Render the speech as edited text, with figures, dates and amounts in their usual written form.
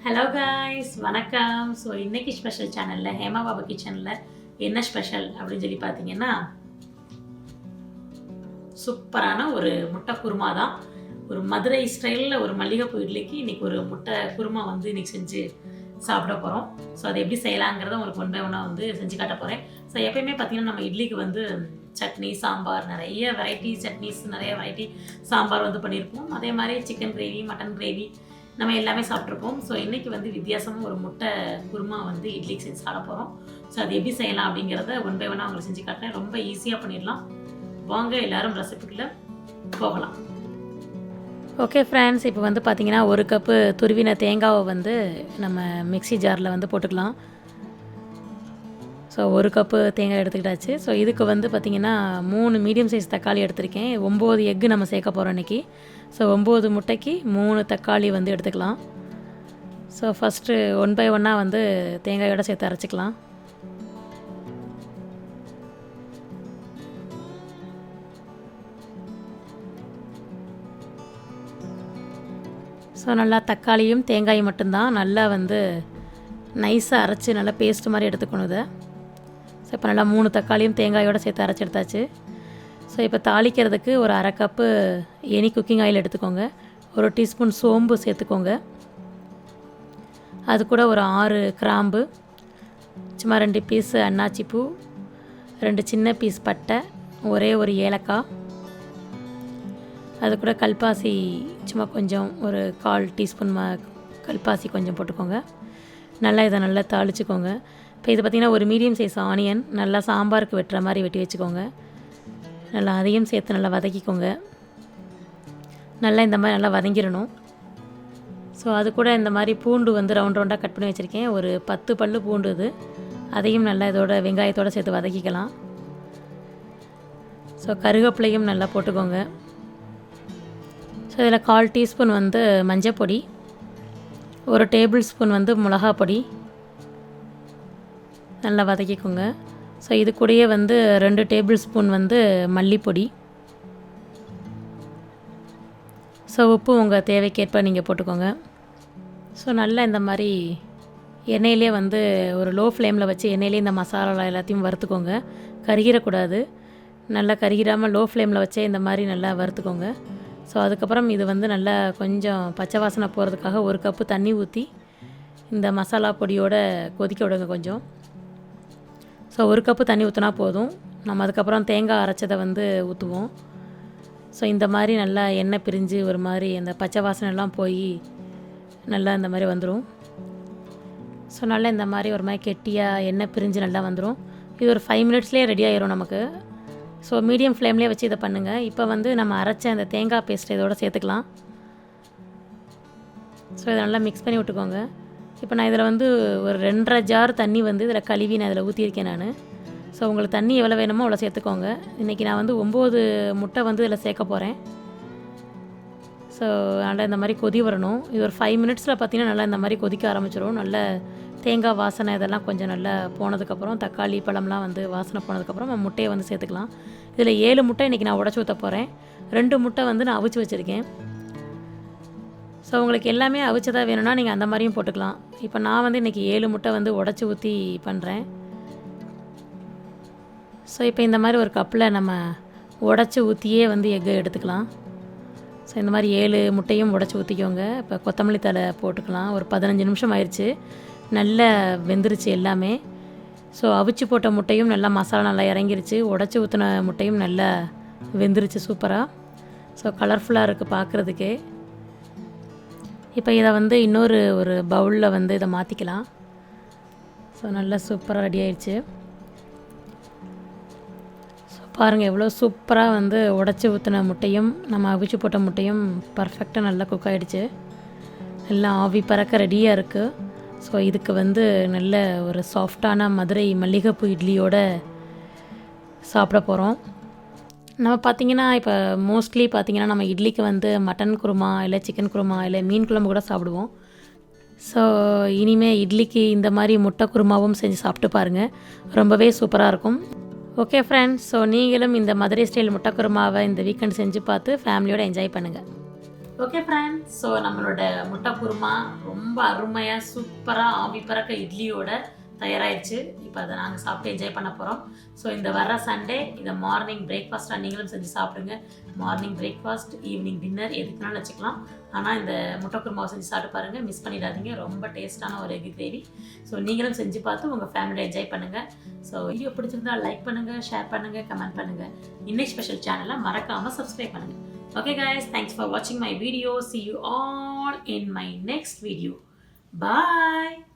Hello guys, வணக்கம். So இன்றைக்கி special சேனலில் ஹேமா பாபு கிச்சனில் என்ன ஸ்பெஷல் அப்படின்னு சொல்லி பார்த்தீங்கன்னா, சூப்பரான ஒரு முட்டை குருமா தான். ஒரு மதுரை ஸ்டைலில் ஒரு மல்லிகைப்பூ இட்லிக்கு இன்றைக்கி ஒரு முட்டை குருமா வந்து இன்றைக்கி செஞ்சு சாப்பிட போகிறோம். ஸோ அதை எப்படி செய்யலாங்கிறத உங்களுக்கு ஒன் பை ஒன்னாக வந்து செஞ்சு காட்ட போகிறேன். ஸோ எப்பயுமே பார்த்திங்கன்னா நம்ம இட்லிக்கு வந்து சட்னி, சாம்பார், நிறைய வெரைட்டி சட்னிஸ், நிறைய வெரைட்டி சாம்பார் வந்து பண்ணியிருப்போம். அதே மாதிரி சிக்கன் கிரேவி, மட்டன் கிரேவி நம்ம எல்லாமே சாப்பிட்ருப்போம். ஸோ இன்றைக்கி வந்து வித்தியாசமாக ஒரு முட்டை குருமா வந்து இட்லிக்கு செஞ்சு சாப்பிட போகிறோம். ஸோ அது எப்படி செய்யலாம் அப்படிங்கிறத ஒன் பை ஒன்னாக உங்களுக்கு செஞ்சு காட்டுறேன். ரொம்ப ஈஸியாக பண்ணிடலாம். வாங்க எல்லோரும் ரெசிபிக்குள்ளே போகலாம். ஓகே ஃப்ரெண்ட்ஸ், இப்போ வந்து பார்த்திங்கன்னா ஒரு கப்பு துருவின தேங்காவை வந்து நம்ம மிக்ஸி ஜாரில் வந்து போட்டுக்கலாம். ஸோ ஒரு கப்பு தேங்காய் எடுத்துக்கிட்டாச்சு. ஸோ இதுக்கு வந்து பார்த்திங்கன்னா 3 மீடியம் சைஸ் தக்காளி எடுத்திருக்கேன். 9 எக்கு நம்ம சேர்க்க போகிறோம் இன்றைக்கி. ஸோ 9 முட்டைக்கு 3 தக்காளி வந்து எடுத்துக்கலாம். ஸோ ஃபஸ்ட்டு ஒன் பை ஒன்னாக வந்து தேங்காயோடு சேர்த்து அரைச்சிக்கலாம். ஸோ நல்லா தக்காளியும் தேங்காயும் மட்டும்தான் நல்லா வந்து நைஸாக அரைச்சி நல்லா பேஸ்ட் மாதிரி எடுத்துக்கணும் இதை. ஸோ இப்போ நல்லா 3 தக்காளியும் தேங்காயோடு சேர்த்து அரைச்சி எடுத்தாச்சு. ஸோ இப்போ தாளிக்கிறதுக்கு ஒரு அரை கப்பு எனி குக்கிங் ஆயில் எடுத்துக்கோங்க. ஒரு டீஸ்பூன் சோம்பு சேர்த்துக்கோங்க. அது கூட ஒரு 6 கிராம்பு, சும்மா 2 பீஸ் அன்னாச்சிப்பூ, 2 சின்ன பீஸ் பட்டை, ஒரே ஒரு ஏலக்காய், அது கூட கல்பாசி சும்மா கொஞ்சம் ஒரு 1/4 டீஸ்பூன் கல்பாசி கொஞ்சம் போட்டுக்கோங்க. நல்லா இதை நல்லா தாளிச்சுக்கோங்க. இப்போ இது பார்த்திங்கன்னா ஒரு மீடியம் சைஸ் ஆனியன் நல்லா சாம்பாருக்கு வெட்டுற மாதிரி வெட்டி வச்சுக்கோங்க. நல்லா அதையும் சேர்த்து நல்லா வதக்கிக்கோங்க. நல்லா இந்த மாதிரி நல்லா வதங்கிடணும். ஸோ அது கூட இந்த மாதிரி பூண்டு வந்து ரவுண்டாக கட் பண்ணி வச்சுருக்கேன். ஒரு 10 பல்லு பூண்டு இது. அதையும் நல்லா இதோட வெங்காயத்தோடு சேர்த்து வதக்கிக்கலாம். ஸோ கருவேப்பிலையும் நல்லா போட்டுக்கோங்க. ஸோ இதில் 1/4 டீஸ்பூன் வந்து மஞ்சள் பொடி, ஒரு டேபிள் ஸ்பூன் வந்து மிளகா பொடி நல்லா வதக்கிக்கோங்க. ஸோ இது கூடயே வந்து 2 டேபிள் ஸ்பூன் வந்து மல்லிப்பொடி. ஸோ உப்பு உங்கள் தேவைக்கேற்ப நீங்கள் போட்டுக்கோங்க. ஸோ நல்லா இந்த மாதிரி எண்ணெயிலே வந்து ஒரு லோ ஃப்ளேமில் வச்சு எண்ணெயிலே இந்த மசாலா எல்லாத்தையும் வறுத்துக்கோங்க. கருகிடக்கூடாது. நல்லா கருகிடாமல் லோ ஃப்ளேமில் வச்சே இந்த மாதிரி நல்லா வறுத்துக்கோங்க. ஸோ அதுக்கப்புறம் இது வந்து நல்லா கொஞ்சம் பச்சை வாசனை போகிறதுக்காக ஒரு கப்பு தண்ணி ஊற்றி இந்த மசாலா பொடியோடு கொதிக்க விடுங்க கொஞ்சம். ஸோ ஒரு கப்பு தண்ணி ஊற்றினா போதும். நம்ம அதுக்கப்புறம் தேங்காய் அரைச்சதை வந்து ஊற்றுவோம். ஸோ இந்த மாதிரி நல்லா எண்ணெய் பிரிஞ்சு ஒரு மாதிரி அந்த பச்சை வாசனைலாம் போய் நல்லா இந்த மாதிரி வந்துடும். ஸோ நல்லா இந்த மாதிரி ஒரு மாதிரி கெட்டியாக எண்ணெய் பிரிஞ்சு நல்லா வந்துடும். இது ஒரு 5 மினிட்ஸ்லேயே ரெடி ஆகிரும் நமக்கு. ஸோ மீடியம் ஃப்ளேம்லேயே வச்சு இதை பண்ணுங்கள். இப்போ வந்து நம்ம அரைச்ச அந்த தேங்காய் பேஸ்ட் இதோட சேர்த்துக்கலாம். ஸோ இதை நல்லா மிக்ஸ் பண்ணி விட்டுக்கோங்க. இப்போ நான் இதில் வந்து ஒரு 2.5 ஜார் தண்ணி வந்து இதில் கழுவி நான் இதில் ஊற்றியிருக்கேன் நான். ஸோ உங்களுக்கு தண்ணி எவ்வளோ வேணுமோ அவ்வளோ சேர்த்துக்கோங்க. இன்றைக்கி நான் வந்து 9 முட்டை வந்து இதில் சேர்க்க போகிறேன். ஸோ நல்லா இந்த மாதிரி கொதி வரணும். இது ஒரு 5 மினிட்ஸில் பார்த்திங்கன்னா நல்லா இந்த மாதிரி கொதிக்க ஆரம்பிச்சிடும். நல்ல தேங்காய் வாசனை இதெல்லாம் கொஞ்சம் நல்லா போனதுக்கப்புறம், தக்காளி பழம்லாம் வந்து வாசனை போனதுக்கப்புறம் நம்ம முட்டையை வந்து சேர்த்துக்கலாம். இதில் 7 முட்டை இன்றைக்கி நான் உடச்சி ஊற்ற போகிறேன். 2 முட்டை வந்து நான் அவிச்சு வச்சுருக்கேன். ஸோ உங்களுக்கு எல்லாமே அவிச்சதாக வேணும்னா நீங்கள் அந்த மாதிரியும் போட்டுக்கலாம். இப்போ நான் வந்து இன்றைக்கி 7 முட்டை வந்து உடச்சி ஊற்றி பண்ணுறேன். ஸோ இப்போ இந்த மாதிரி ஒரு கப்பில் நம்ம உடச்சி ஊற்றியே வந்து எக்கை எடுத்துக்கலாம். ஸோ இந்த மாதிரி 7 முட்டையும் உடச்சி ஊற்றிக்கோங்க. இப்போ கொத்தமல்லி தழை போட்டுக்கலாம். ஒரு 15 நிமிஷம் ஆயிடுச்சு. நல்லா வெந்துருச்சு எல்லாமே. ஸோ அவிச்சு போட்ட முட்டையும் நல்லா மசாலா நல்லா இறங்கிருச்சு. உடச்சி ஊற்றின முட்டையும் நல்லா வெந்துருச்சு சூப்பராக. ஸோ கலர்ஃபுல்லாக இருக்குது பார்க்குறதுக்கே. இப்போ இதை வந்து இன்னொரு ஒரு பவுலில் வந்து இதை மாற்றிக்கலாம். ஸோ நல்லா சூப்பராக ரெடி ஆயிடுச்சு. ஸோ பாருங்கள் எவ்வளோ சூப்பராக வந்து உடச்சி ஊற்றின முட்டையும் நம்ம அவிச்சு போட்ட முட்டையும் பர்ஃபெக்டாக நல்லா குக் ஆகிடுச்சு. எல்லாம் ஆவி பறக்க ரெடியாக இருக்குது. ஸோ இதுக்கு வந்து நல்ல ஒரு சாஃப்டான மதுரை மல்லிகைப்பூ இட்லியோடு சாப்பிட போகிறோம். நம்ம பார்த்திங்கன்னா இப்போ மோஸ்ட்லி பார்த்திங்கன்னா நம்ம இட்லிக்கு வந்து மட்டன் குருமா, இல்லை சிக்கன் குருமா, இல்லை மீன் குழம்பு கூட சாப்பிடுவோம். ஸோ இனிமேல் இட்லிக்கு இந்த மாதிரி முட்டை குருமாவும் செஞ்சு சாப்பிட்டு பாருங்கள். ரொம்பவே சூப்பராக இருக்கும். ஓகே ஃப்ரெண்ட்ஸ், ஸோ நீங்களும் இந்த மதுரை ஸ்டைல் முட்டை குருமாவை இந்த வீக்கெண்ட் செஞ்சு பார்த்து ஃபேமிலியோடு என்ஜாய் பண்ணுங்கள். ஓகே ஃப்ரெண்ட்ஸ், ஸோ நம்மளோட முட்டை குருமா ரொம்ப அருமையாக சூப்பராக ஆவி பறக்க இட்லியோட தயாராகிடுச்சு. இப்போ அதை நாங்கள் சாப்பிட்டு என்ஜாய் பண்ண போகிறோம். ஸோ இந்த வர சண்டே இதை மார்னிங் பிரேக்ஃபாஸ்ட்டாக நீங்களும் செஞ்சு சாப்பிடுங்க. மார்னிங் பிரேக்ஃபாஸ்ட், ஈவினிங் டின்னர் எதுக்குனாலும் வச்சுக்கலாம். ஆனால் இந்த முட்டை குருமாவை செஞ்சு சாப்பிட்டு பாருங்கள், மிஸ் பண்ணிடாதீங்க. ரொம்ப டேஸ்ட்டான ஒரு எக் கிரேவி. ஸோ நீங்களும் செஞ்சு பார்த்து உங்கள் ஃபேமிலியை என்ஜாய் பண்ணுங்கள். ஸோ வீடியோ பிடிச்சிருந்தா லைக் பண்ணுங்கள், ஷேர் பண்ணுங்கள், கமெண்ட் பண்ணுங்கள். இன்னைக்கு ஸ்பெஷல் சேனலை மறக்காமல் சப்ஸ்கிரைப் பண்ணுங்கள். Okay guys, thanks for watching my video. See you all in my next video. Bye.